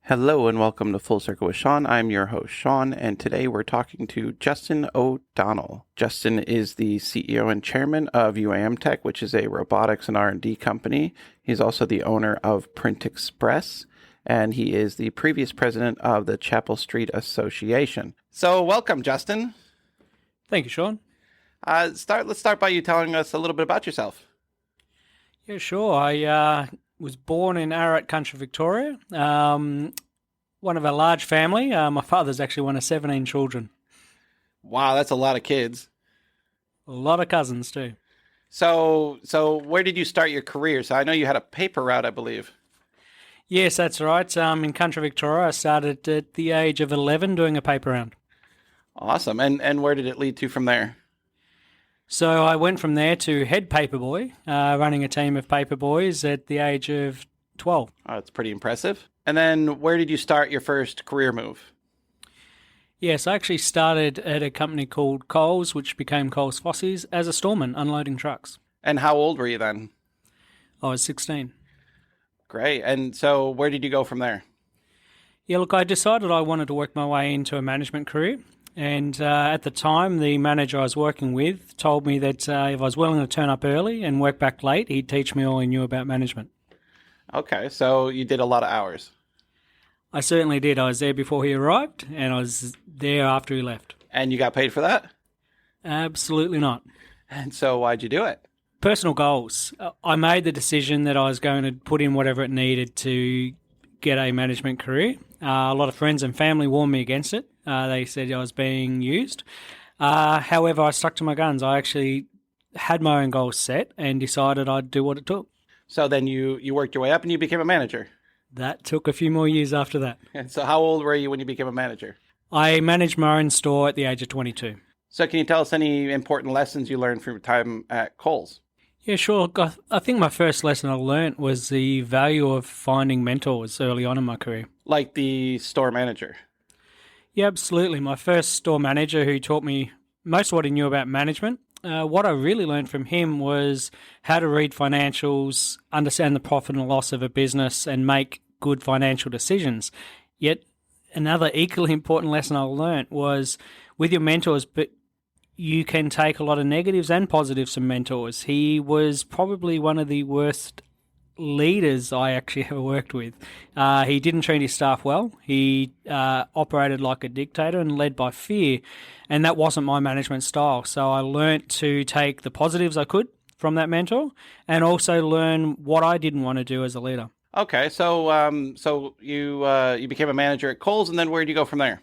Hello and welcome to Full Circle with Sean. I'm your host, Sean, and today we're talking to Justin O'Donnell. Justin is the CEO and chairman of UAM Tech, which is a robotics and R&D company. He's also the owner of Print Express, and he is the previous president of the Chapel Street Association. So welcome, Justin. Thank you, Sean. Let's start by you telling us a little bit about yourself. Yeah, sure. I was born in Ararat Country, Victoria. One of a large family. My father's actually one of 17 children. Wow, that's a lot of kids. A lot of cousins too. So where did you start your career? So I know you had a paper route, I believe. Yes, that's right. In Country, Victoria, I started at the age of 11 doing a paper round. Awesome. And where did it lead to from there? So I went from there to head Paperboy, running a team of Paperboys at the age of 12. Oh, that's pretty impressive. And then where did you start your first career move? Yes, I actually started at a company called Coles, which became Coles Fossies, as a storeman, unloading trucks. And how old were you then? I was 16. Great. And so where did you go from there? Yeah, look, I decided I wanted to work my way into a management career. And at the time, the manager I was working with told me that if I was willing to turn up early and work back late, he'd teach me all he knew about management. Okay, so you did a lot of hours. I certainly did. I was there before he arrived, and I was there after he left. And you got paid for that? Absolutely not. And so why'd you do it? Personal goals. I made the decision that I was going to put in whatever it needed to get a management career. A lot of friends and family warned me against it. They said I was being used. However, I stuck to my guns. I actually had my own goals set and decided I'd do what it took. So then you worked your way up and you became a manager. That took a few more years after that. And so how old were you when you became a manager? I managed my own store at the age of 22. So can you tell us any important lessons you learned from your time at Kohl's? Yeah, sure. I think my first lesson I learnt was the value of finding mentors early on in my career. Like the store manager? Yeah, absolutely. My first store manager who taught me most of what he knew about management. What I really learned from him was how to read financials, understand the profit and loss of a business, and make good financial decisions. Yet another equally important lesson I learnt was with your mentors, but you can take a lot of negatives and positives from mentors. He was probably one of the worst leaders I actually ever worked with. He didn't treat his staff well. He operated like a dictator and led by fear, and that wasn't my management style. So I learnt to take the positives I could from that mentor and also learn what I didn't want to do as a leader. Okay, so you became a manager at Kohl's, and then where did you go from there?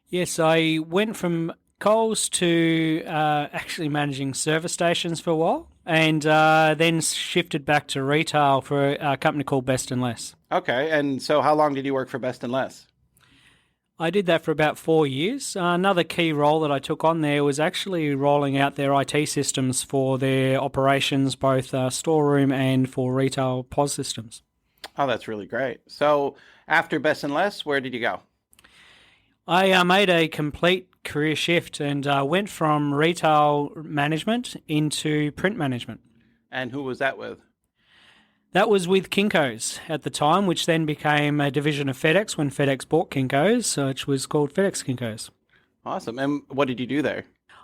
Yes, I went from Coles to actually managing service stations for a while, and then shifted back to retail for a company called Best and Less. Okay, and so how long did you work for Best and Less? I did that for about 4 years. Another key role that I took on there was actually rolling out their IT systems for their operations, both storeroom and for retail POS systems. Oh, that's really great. So after Best and Less, where did you go? I made a complete career shift and went from retail management into print management. And who was that with? That was with Kinko's at the time, which then became a division of FedEx when FedEx bought Kinko's, which was called FedEx Kinko's. Awesome. And what did you do there?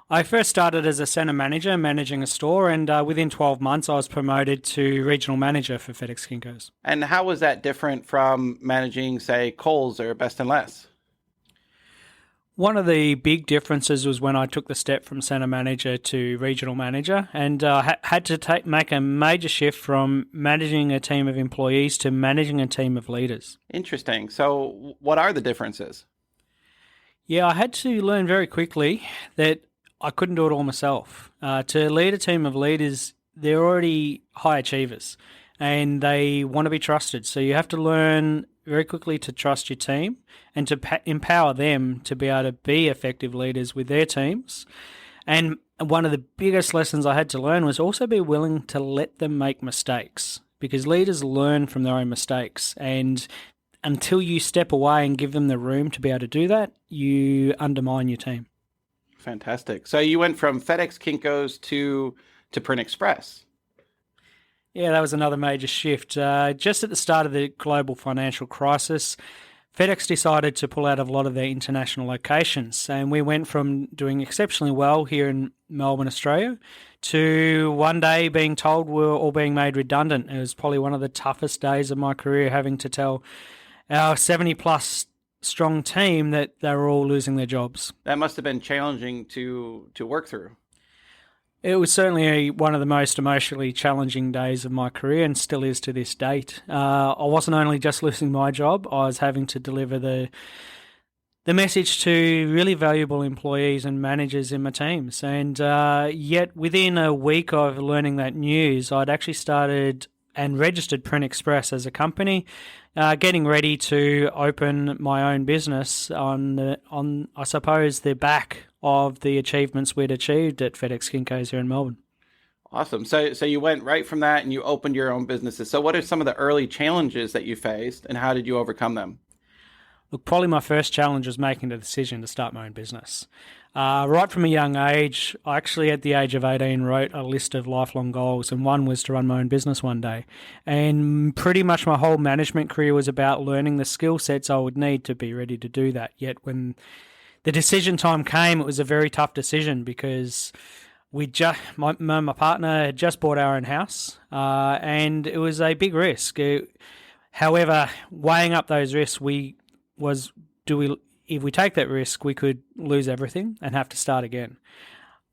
I first started as a centre manager managing a store, and within 12 months I was promoted to regional manager for FedEx Kinko's. And how was that different from managing, say, Kohl's or Best and Less? One of the big differences was when I took the step from centre manager to regional manager, and had to make a major shift from managing a team of employees to managing a team of leaders. Interesting. So what are the differences? Yeah, I had to learn very quickly that I couldn't do it all myself. To lead a team of leaders, they're already high achievers and they want to be trusted. So you have to learn very quickly to trust your team and to empower them to be able to be effective leaders with their teams. And one of the biggest lessons I had to learn was also be willing to let them make mistakes, because leaders learn from their own mistakes. And until you step away and give them the room to be able to do that, you undermine your team. Fantastic. So you went from FedEx Kinko's to Print Express. Yeah, that was another major shift. Just at the start of the global financial crisis, FedEx decided to pull out of a lot of their international locations, and we went from doing exceptionally well here in Melbourne, Australia, to one day being told we were all being made redundant. It was probably one of the toughest days of my career, having to tell our 70 plus strong team that they were all losing their jobs. That must have been challenging to work through. It was certainly one of the most emotionally challenging days of my career, and still is to this date. I wasn't only just losing my job, I was having to deliver the message to really valuable employees and managers in my teams. And yet within a week of learning that news, I'd actually started and registered Print Express as a company, getting ready to open my own business on I suppose the back of the achievements we'd achieved at FedEx Kinko's here in Melbourne. Awesome. So you went right from that and you opened your own businesses. So what are some of the early challenges that you faced and how did you overcome them? Look, probably my first challenge was making the decision to start my own business. Right from a young age, I actually at the age of 18 wrote a list of lifelong goals, and one was to run my own business one day. And pretty much my whole management career was about learning the skill sets I would need to be ready to do that. Yet when the decision time came, it was a very tough decision because my partner had just bought our own house, and it was a big risk. However, weighing up those risks, if we take that risk, we could lose everything and have to start again.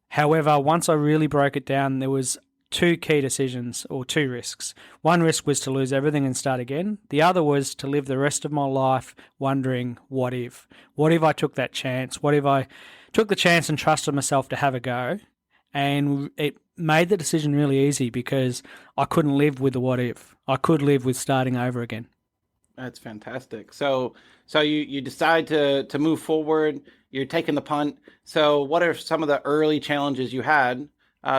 However, once I really broke it down, there was two key decisions or two risks. One risk was to lose everything and start again. The other was to live the rest of my life wondering, what if? What if I took that chance? What if I took the chance and trusted myself to have a go? And it made the decision really easy because I couldn't live with the what if. I could live with starting over again. That's fantastic. So you decide to move forward. You're taking the punt. So what are some of the early challenges you had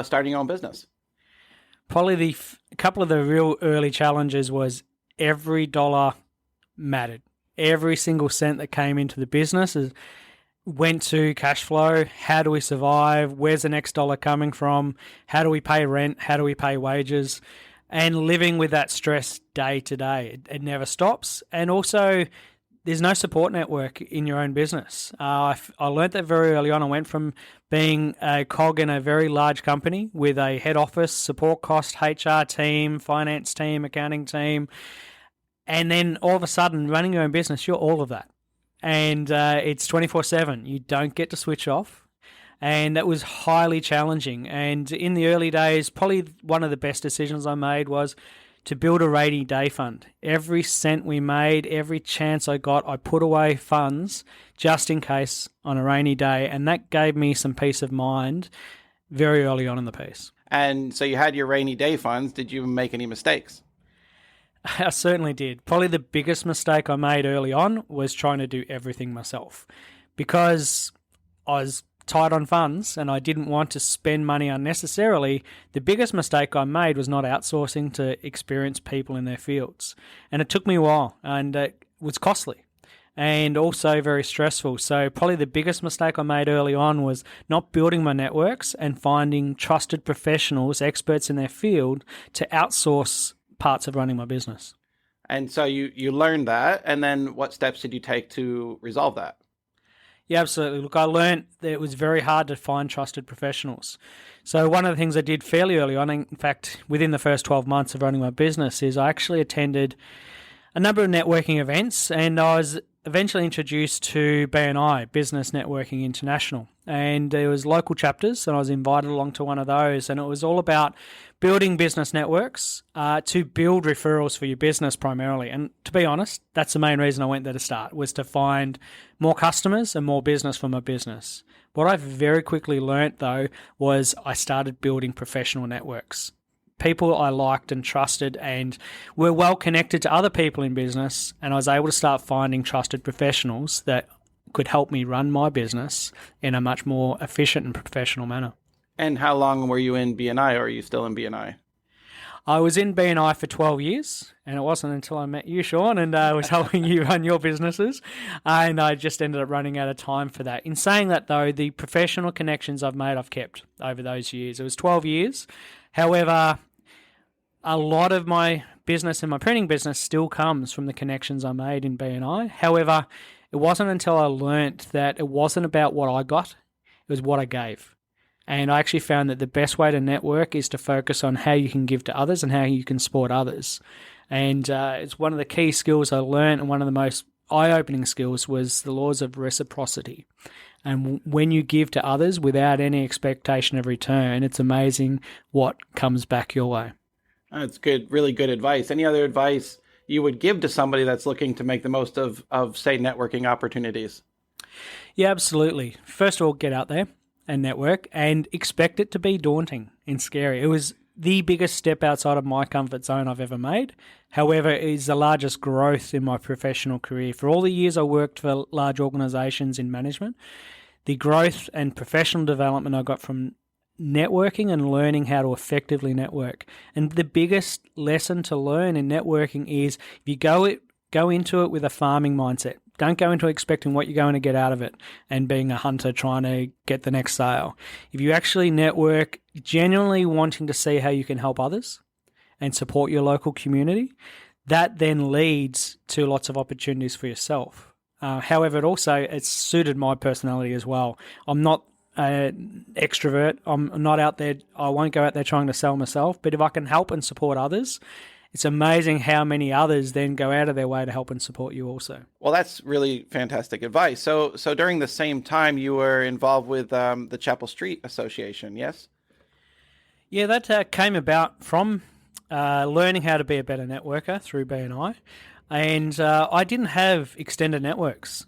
starting your own business? Probably a couple of the real early challenges was every dollar mattered. Every single cent that came into the business went to cash flow. How do we survive? Where's the next dollar coming from? How do we pay rent? How do we pay wages? And living with that stress day to day. It never stops. And also, there's no support network in your own business. I learned that very early on. I went from being a cog in a very large company with a head office, support cost, HR team, finance team, accounting team, and then all of a sudden running your own business, you're all of that. And it's 24/7. You don't get to switch off. And that was highly challenging. And in the early days, probably one of the best decisions I made was to build a rainy day fund. Every cent we made, every chance I got, I put away funds just in case on a rainy day. And that gave me some peace of mind very early on in the piece. And so you had your rainy day funds. Did you make any mistakes? I certainly did. Probably the biggest mistake I made early on was trying to do everything myself because I was tight on funds and I didn't want to spend money unnecessarily. The biggest mistake I made was not outsourcing to experienced people in their fields. And it took me a while and it was costly and also very stressful. So probably the biggest mistake I made early on was not building my networks and finding trusted professionals, experts in their field to outsource parts of running my business. And so you learned that. And then what steps did you take to resolve that? Yeah, absolutely. Look, I learned that it was very hard to find trusted professionals. So one of the things I did fairly early on, in fact, within the first 12 months of running my business, is I actually attended a number of networking events, and I was eventually introduced to BNI, Business Networking International. And there was local chapters, and I was invited along to one of those, and it was all about building business networks to build referrals for your business primarily. And to be honest, that's the main reason I went there to start, was to find more customers and more business for my business. What I very quickly learnt, though, was I started building professional networks. People I liked and trusted and were well connected to other people in business, and I was able to start finding trusted professionals that could help me run my business in a much more efficient and professional manner. And how long were you in BNI, or are you still in BNI? I was in BNI for 12 years, and it wasn't until I met you, Sean, and I was helping you run your businesses, and I just ended up running out of time for that. In saying that, though, the professional connections I've made, I've kept over those years. It was 12 years. However, a lot of my business and my printing business still comes from the connections I made in BNI. However, it wasn't until I learnt that it wasn't about what I got, it was what I gave. And I actually found that the best way to network is to focus on how you can give to others and how you can support others. And it's one of the key skills I learned, and one of the most eye-opening skills was the laws of reciprocity. And when you give to others without any expectation of return, it's amazing what comes back your way. That's good, really good advice. Any other advice you would give to somebody that's looking to make the most of say, networking opportunities? Yeah, absolutely. First of all, get out there and network, and expect it to be daunting and scary. It was the biggest step outside of my comfort zone I've ever made. However, it is the largest growth in my professional career. For all the years I worked for large organizations in management, the growth and professional development I got from networking and learning how to effectively network. And the biggest lesson to learn in networking is if you go into it with a farming mindset. Don't go into expecting what you're going to get out of it and being a hunter trying to get the next sale. If you actually network genuinely wanting to see how you can help others and support your local community, that then leads to lots of opportunities for yourself. However, it's suited my personality as well. I'm not an extrovert. I'm not out there. I won't go out there trying to sell myself. But if I can help and support others, it's amazing how many others then go out of their way to help and support you also. Well, that's really fantastic advice. So during the same time, you were involved with the Chapel Street Association, yes? Yeah, that came about from learning how to be a better networker through BNI. And I didn't have extended networks.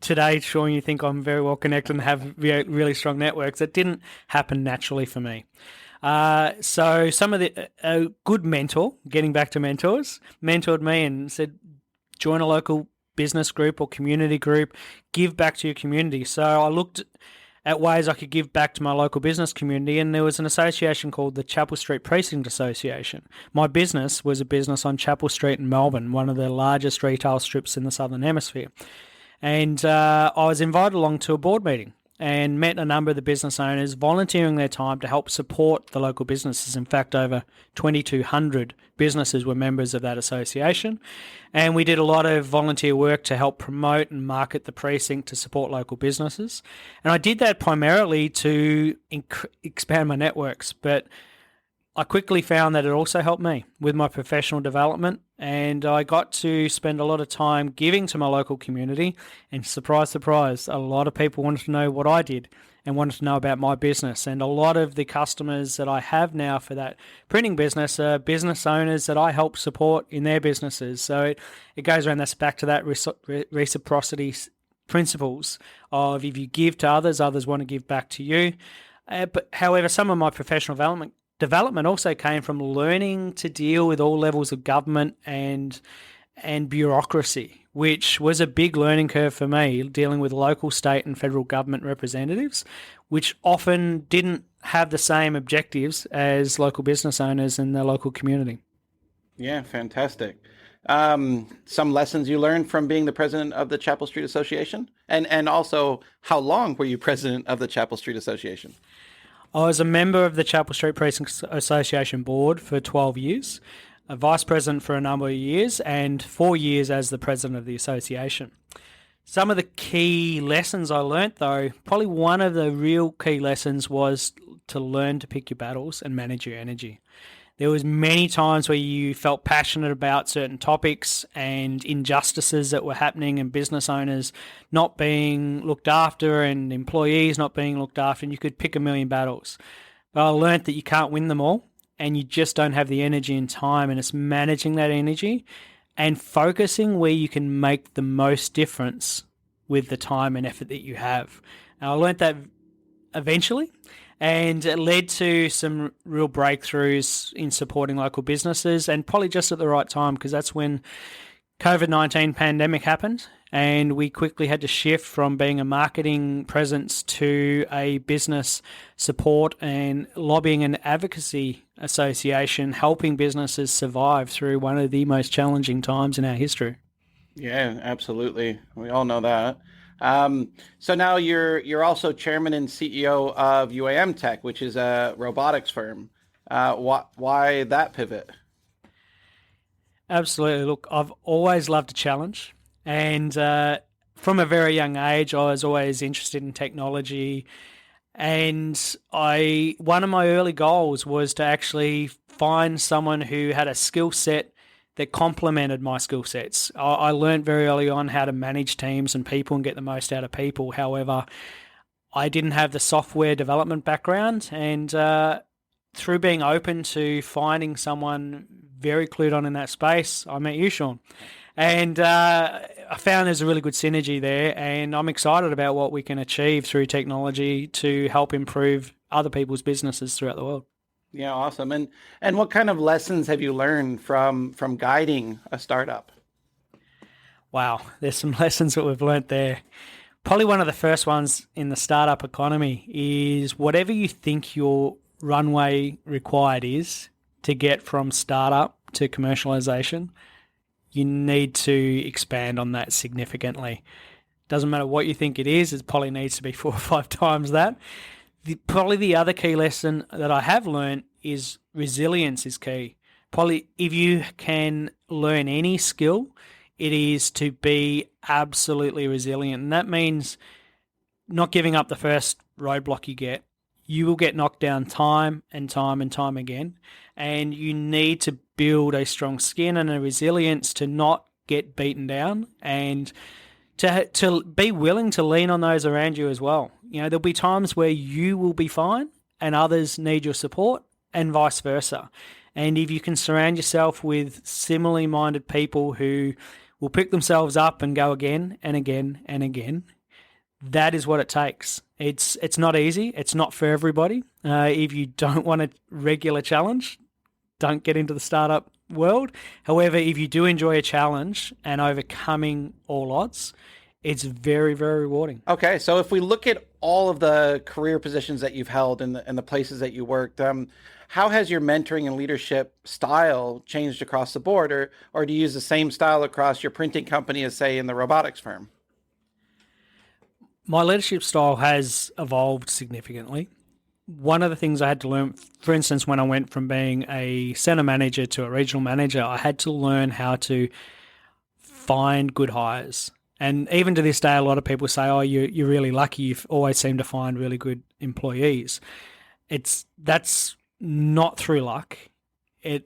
Today, Sean, you think I'm very well connected and have really strong networks. It didn't happen naturally for me. So some of the good mentor, getting back to mentors, mentored me and said, join a local business group or community group, give back to your community. So I looked at ways I could give back to my local business community, and there was an association called the Chapel Street Precinct Association. My business was a business on Chapel Street in Melbourne, one of the largest retail strips in the Southern Hemisphere. And I was invited along to a board meeting and met a number of the business owners volunteering their time to help support the local businesses. In fact, over 2,200 businesses were members of that association. And we did a lot of volunteer work to help promote and market the precinct to support local businesses. And I did that primarily to expand my networks, but I quickly found that it also helped me with my professional development, and I got to spend a lot of time giving to my local community, and surprise, surprise, a lot of people wanted to know what I did and wanted to know about my business. And a lot of the customers that I have now for that printing business are business owners that I help support in their businesses. So it goes around, that's back to that reciprocity principles of if you give to others, others want to give back to you. But however, some of my professional development also came from learning to deal with all levels of government and bureaucracy, which was a big learning curve for me, dealing with local, state and federal government representatives, which often didn't have the same objectives as local business owners in the local community. Yeah, fantastic. Some lessons you learned from being the president of the Chapel Street Association? And also, how long were you president of the Chapel Street Association? I was a member of the Chapel Street Precinct Association board for 12 years, a vice president for a number of years, and 4 years as the president of the association. Some of the key lessons I learnt, though, probably one of the real key lessons was to learn to pick your battles and manage your energy. There was many times where you felt passionate about certain topics and injustices that were happening and business owners not being looked after and employees not being looked after, and you could pick a million battles. But I learnt that you can't win them all and you just don't have the energy and time, and it's managing that energy and focusing where you can make the most difference with the time and effort that you have. Now, I learnt that eventually, and it led to some real breakthroughs in supporting local businesses, and probably just at the right time, because that's when COVID-19 pandemic happened, and we quickly had to shift from being a marketing presence to a business support and lobbying and advocacy association, helping businesses survive through one of the most challenging times in our history. Yeah, absolutely. We all know that. So now you're also chairman and CEO of UAM Tech, which is a robotics firm. Why that pivot? Absolutely. Look, I've always loved a challenge. And from a very young age, I was always interested in technology. And one of my early goals was to actually find someone who had a skill set that complemented my skill sets. I learned very early on how to manage teams and people and get the most out of people. However, I didn't have the software development background, and through being open to finding someone very clued on in that space, I met you, Sean. And I found there's a really good synergy there, and I'm excited about what we can achieve through technology to help improve other people's businesses throughout the world. Yeah, awesome. And what kind of lessons have you learned from guiding a startup? Wow, there's some lessons that we've learnt there. Probably one of the first ones in the startup economy is whatever you think your runway required is to get from startup to commercialization, you need to expand on that significantly. Doesn't matter what you think it is, it probably needs to be 4 or 5 times that. Probably the other key lesson that I have learned is resilience is key. Probably if you can learn any skill, it is to be absolutely resilient. And that means not giving up the first roadblock you get. You will get knocked down time and time and time again. And you need to build a strong skin and a resilience to not get beaten down, and to be willing to lean on those around you as well. You know, there'll be times where you will be fine and others need your support, and vice versa. And if you can surround yourself with similarly minded people who will pick themselves up and go again and again and again, that is what it takes. It's not easy. It's not for everybody. If you don't want a regular challenge, don't get into the startup world. However, if you do enjoy a challenge and overcoming all odds, it's very, very rewarding. Okay, so if we look at all of the career positions that you've held and the places that you worked, how has your mentoring and leadership style changed across the board, or do you use the same style across your printing company as, say, in the robotics firm? My leadership style has evolved significantly. One of the things I had to learn, for instance, when I went from being a center manager to a regional manager, I had to learn how to find good hires. And even to this day, a lot of people say, "Oh, you're really lucky. You've always seemed to find really good employees." That's not through luck. For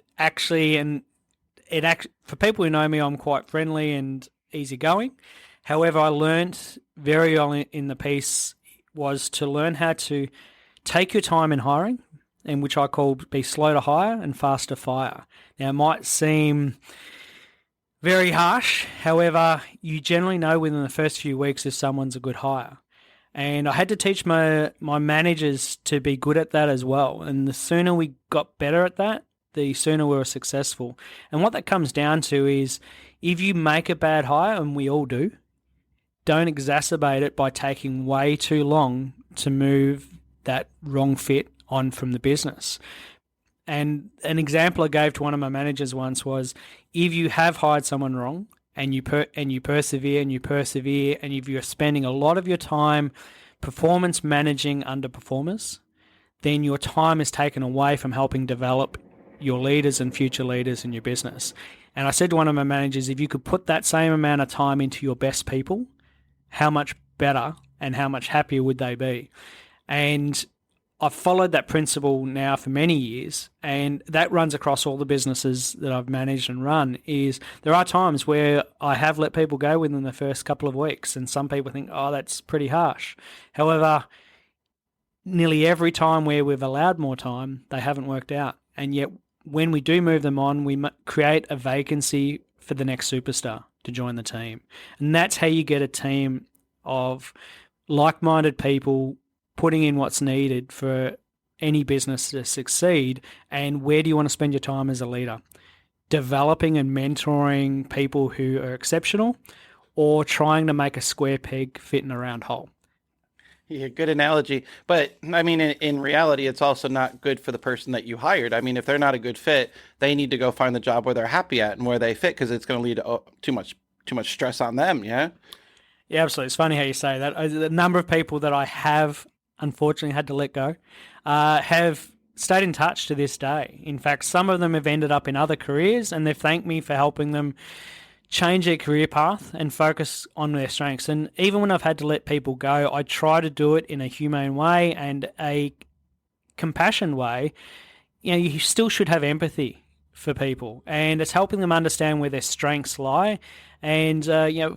people who know me, I'm quite friendly and easygoing. However, I learned very early in the piece was to learn how to take your time in hiring, and which I call be slow to hire and fast to fire. Now, it might seem very harsh. However, you generally know within the first few weeks if someone's a good hire. And I had to teach my managers to be good at that as well. And the sooner we got better at that, the sooner we were successful. And what that comes down to is if you make a bad hire, and we all do, don't exacerbate it by taking way too long to move that wrong fit on from the business. And an example I gave to one of my managers once was, if you have hired someone wrong and you persevere and you persevere, and if you're spending a lot of your time performance managing underperformers, then your time is taken away from helping develop your leaders and future leaders in your business. And I said to one of my managers, if you could put that same amount of time into your best people, how much better and how much happier would they be? And I've followed that principle now for many years, and that runs across all the businesses that I've managed and run. Is there are times where I have let people go within the first couple of weeks, and some people think, oh, that's pretty harsh. However, nearly every time where we've allowed more time, they haven't worked out. And yet when we do move them on, we create a vacancy for the next superstar to join the team. And that's how you get a team of like-minded people putting in what's needed for any business to succeed. And where do you want to spend your time as a leader? Developing and mentoring people who are exceptional, or trying to make a square peg fit in a round hole? Yeah, good analogy. But I mean, in reality, it's also not good for the person that you hired. I mean, if they're not a good fit, they need to go find the job where they're happy at and where they fit, because it's going to lead to too much stress on them. Yeah. Yeah, absolutely. It's funny how you say that. The number of people that I have unfortunately had to let go have stayed in touch to this day. In fact, some of them have ended up in other careers, and they've thanked me for helping them change their career path and focus on their strengths. And even when I've had to let people go, I try to do it in a humane way and a compassion way. You still should have empathy for people, and it's helping them understand where their strengths lie. And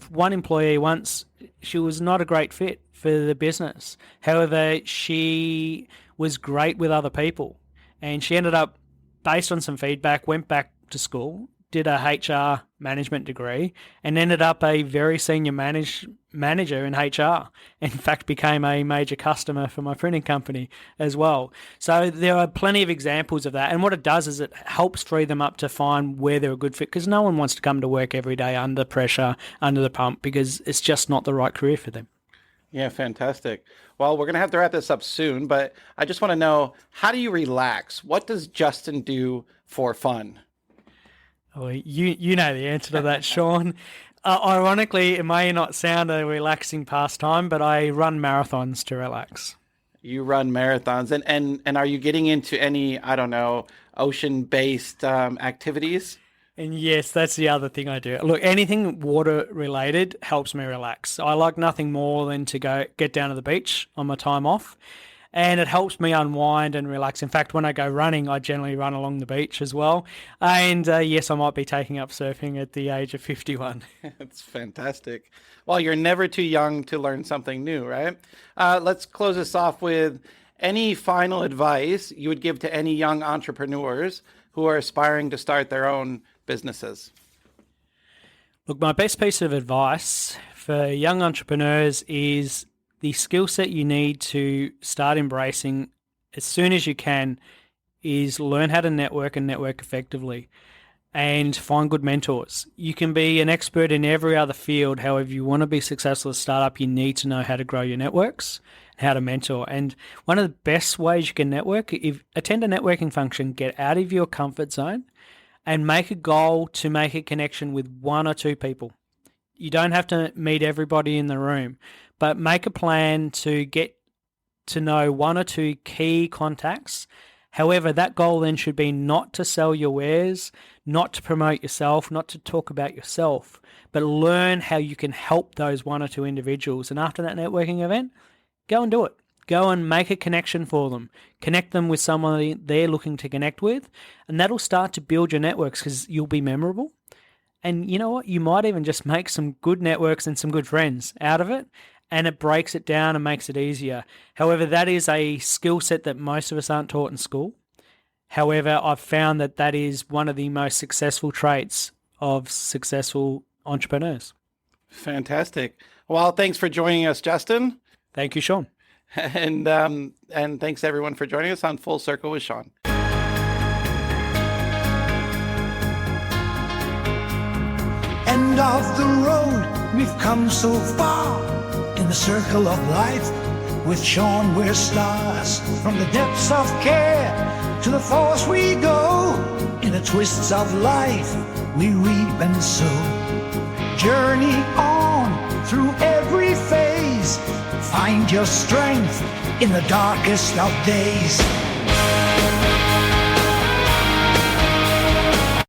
one employee once, she was not a great fit for the business. However, she was great with other people, and she ended up, based on some feedback, went back to school, did a HR management degree, and ended up a very senior manager in HR. In fact, became a major customer for my printing company as well. So there are plenty of examples of that. And what it does is it helps free them up to find where they're a good fit, because no one wants to come to work every day under pressure, under the pump, because it's just not the right career for them. Yeah, fantastic. Well, we're going to have to wrap this up soon, but I just want to know, how do you relax? What does Justin do for fun? Oh, you know the answer to that, Sean. Ironically, it may not sound a relaxing pastime, but I run marathons to relax. You run marathons, and are you getting into any, I don't know, ocean-based activities? And yes, that's the other thing I do. Look, anything water related helps me relax. I like nothing more than to get down to the beach on my time off. And it helps me unwind and relax. In fact, when I go running, I generally run along the beach as well. And yes, I might be taking up surfing at the age of 51. That's fantastic. Well, you're never too young to learn something new, right? Let's close this off with any final advice you would give to any young entrepreneurs who are aspiring to start their own businesses. Look, my best piece of advice for young entrepreneurs is the skill set you need to start embracing as soon as you can is learn how to network and network effectively, and find good mentors. You can be an expert in every other field. However, if you want to be successful as a startup, you need to know how to grow your networks, how to mentor. And one of the best ways you can network, attend a networking function, get out of your comfort zone and make a goal to make a connection with one or two people. You don't have to meet everybody in the room, but make a plan to get to know one or two key contacts. However, that goal then should be not to sell your wares, not to promote yourself, not to talk about yourself, but learn how you can help those one or two individuals. And after that networking event, go and do it. Go and make a connection for them. Connect them with someone they're looking to connect with, and that'll start to build your networks, because you'll be memorable. And you know what? You might even just make some good networks and some good friends out of it, and it breaks it down and makes it easier. However, that is a skill set that most of us aren't taught in school. However, I've found that that is one of the most successful traits of successful entrepreneurs. Fantastic. Well, thanks for joining us, Justin. Thank you, Sean. And thanks everyone for joining us on Full Circle with Sean. End of the road, we've come so far. In the circle of life, with Sean we're stars. From the depths of care to the force we go. In the twists of life, we reap and sow. Journey on through every phase. Find your strength in the darkest of days.